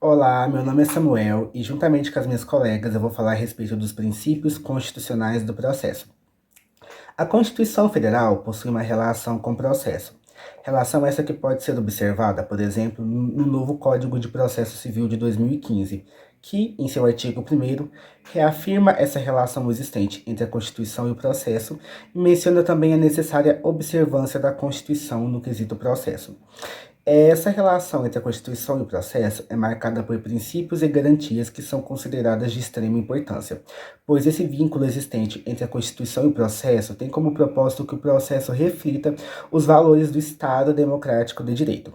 Olá, meu nome é Samuel e, juntamente com as minhas colegas, eu vou falar a respeito dos princípios constitucionais do processo. A Constituição Federal possui uma relação com o processo. Relação essa que pode ser observada, por exemplo, no novo Código de Processo Civil de 2015, que, em seu artigo 1º, reafirma essa relação existente entre a Constituição e o processo e menciona também a necessária observância da Constituição no quesito processo. Essa relação entre a Constituição e o processo é marcada por princípios e garantias que são consideradas de extrema importância, pois esse vínculo existente entre a Constituição e o processo tem como propósito que o processo reflita os valores do Estado democrático de direito.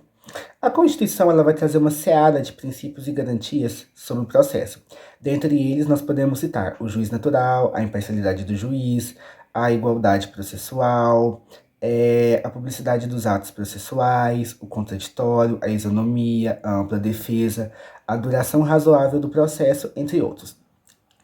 A Constituição ela vai trazer uma seara de princípios e garantias sobre o processo. Dentre eles, nós podemos citar o juiz natural, a imparcialidade do juiz, a igualdade processual, a publicidade dos atos processuais, o contraditório, a isonomia, a ampla defesa, a duração razoável do processo, entre outros.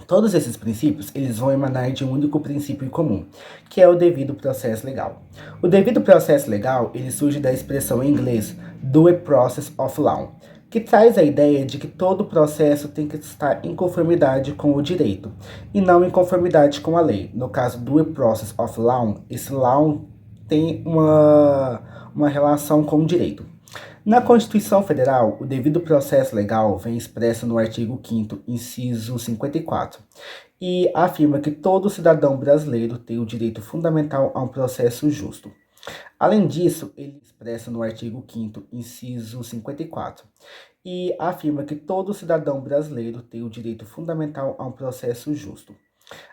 Todos esses princípios, eles vão emanar de um único princípio em comum, que é o devido processo legal. O devido processo legal, ele surge da expressão em inglês due process of law, que traz a ideia de que todo processo tem que estar em conformidade com o direito, e não em conformidade com a lei. No caso, due process of law, esse law tem uma relação com o direito. Na Constituição Federal, o devido processo legal vem expresso no artigo 5º, inciso 54, e afirma que todo cidadão brasileiro tem o direito fundamental a um processo justo. Além disso, ele expressa no artigo 5º, inciso 54, e afirma que todo cidadão brasileiro tem o direito fundamental a um processo justo.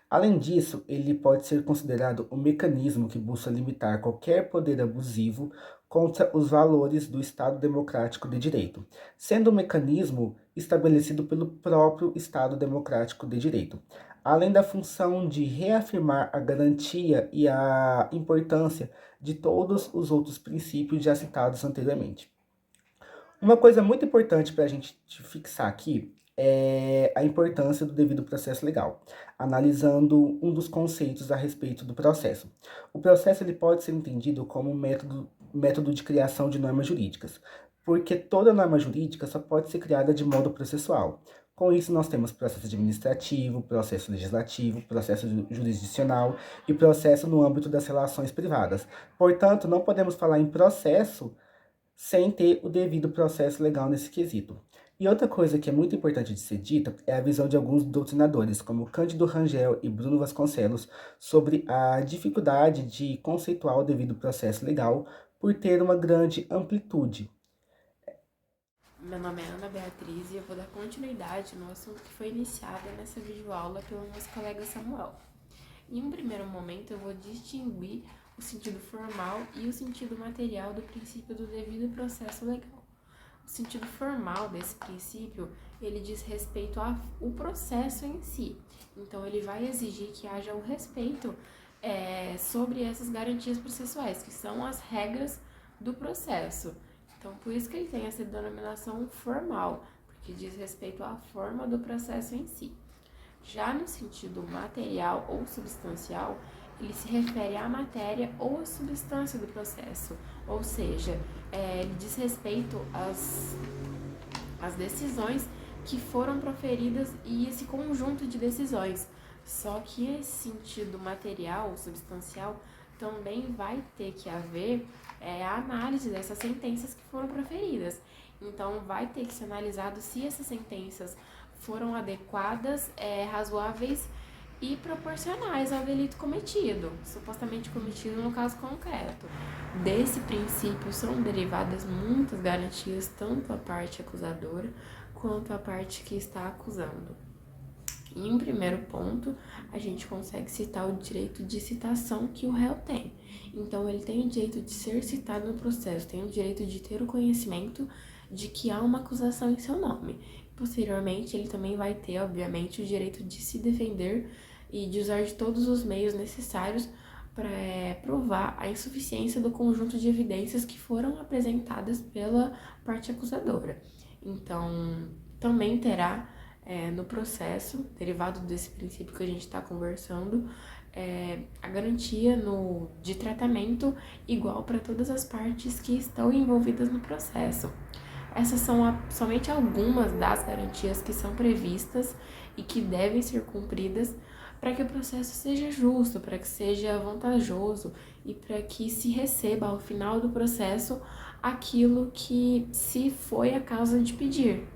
Além disso, ele pode ser considerado um mecanismo que busca limitar qualquer poder abusivo contra os valores do Estado Democrático de Direito, sendo um mecanismo estabelecido pelo próprio Estado Democrático de Direito, além da função de reafirmar a garantia e a importância de todos os outros princípios já citados anteriormente. Uma coisa muito importante para a gente fixar aqui é a importância do devido processo legal, analisando um dos conceitos a respeito do processo. O processo ele pode ser entendido como um método de criação de normas jurídicas, porque toda norma jurídica só pode ser criada de modo processual. Com isso, nós temos processo administrativo, processo legislativo, processo jurisdicional e processo no âmbito das relações privadas. Portanto, não podemos falar em processo sem ter o devido processo legal nesse quesito. E outra coisa que é muito importante de ser dita é a visão de alguns doutrinadores, como Cândido Rangel e Bruno Vasconcelos, sobre a dificuldade de conceituar o devido processo legal por ter uma grande amplitude. Meu nome é Ana Beatriz e eu vou dar continuidade no assunto que foi iniciado nessa videoaula pelo nosso colega Samuel. Em um primeiro momento, eu vou distinguir o sentido formal e o sentido material do princípio do devido processo legal. O sentido formal desse princípio, ele diz respeito ao processo em si. Então, ele vai exigir que haja um respeito sobre essas garantias processuais, que são as regras do processo. Então, por isso que ele tem essa denominação formal, porque diz respeito à forma do processo em si. Já no sentido material ou substancial, ele se refere à matéria ou à substância do processo, ou seja, ele diz respeito às decisões que foram proferidas e esse conjunto de decisões. Só que esse sentido material, substancial, também vai ter que haver a análise dessas sentenças que foram proferidas. Então, vai ter que ser analisado se essas sentenças foram adequadas, razoáveis e proporcionais ao delito cometido, supostamente cometido no caso concreto. Desse princípio são derivadas muitas garantias, tanto a parte acusadora quanto a parte que está acusando. Em um primeiro ponto, a gente consegue citar o direito de citação que o réu tem. Então, ele tem o direito de ser citado no processo, tem o direito de ter o conhecimento de que há uma acusação em seu nome. Posteriormente, ele também vai ter, obviamente, o direito de se defender e de usar de todos os meios necessários para provar a insuficiência do conjunto de evidências que foram apresentadas pela parte acusadora. Então, também terá no processo, derivado desse princípio que a gente está conversando, a garantia de tratamento igual para todas as partes que estão envolvidas no processo. Essas são somente algumas das garantias que são previstas e que devem ser cumpridas para que o processo seja justo, para que seja vantajoso e para que se receba ao final do processo aquilo que se foi a causa de pedir.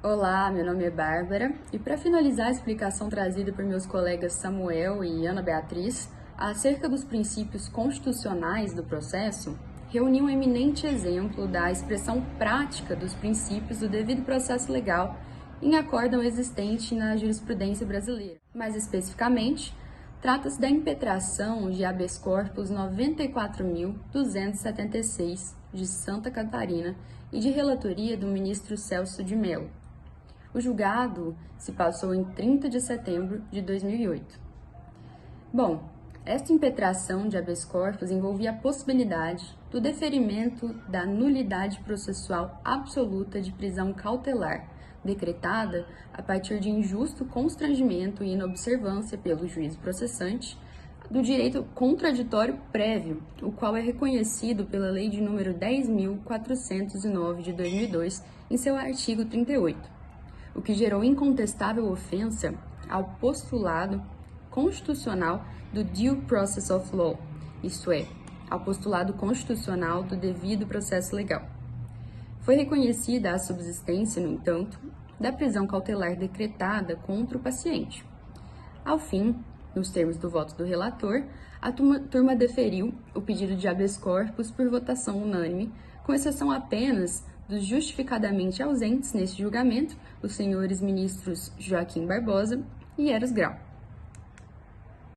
Olá, meu nome é Bárbara e para finalizar a explicação trazida por meus colegas Samuel e Ana Beatriz acerca dos princípios constitucionais do processo, reuni um eminente exemplo da expressão prática dos princípios do devido processo legal em acórdão existente na jurisprudência brasileira. Mais especificamente, trata-se da impetração de habeas corpus 94.276 de Santa Catarina e de relatoria do ministro Celso de Mello. O julgado se passou em 30 de setembro de 2008. Bom, esta impetração de habeas corpus envolvia a possibilidade do deferimento da nulidade processual absoluta de prisão cautelar, decretada a partir de injusto constrangimento e inobservância pelo juízo processante do direito contraditório prévio, o qual é reconhecido pela Lei de número 10.409 de 2002, em seu artigo 38. O que gerou incontestável ofensa ao postulado constitucional do Due Process of Law, isto é, ao postulado constitucional do devido processo legal. Foi reconhecida a subsistência, no entanto, da prisão cautelar decretada contra o paciente. Ao fim, nos termos do voto do relator, a turma deferiu o pedido de habeas corpus por votação unânime, com exceção apenas dos justificadamente ausentes neste julgamento, os senhores ministros Joaquim Barbosa e Eros Grau.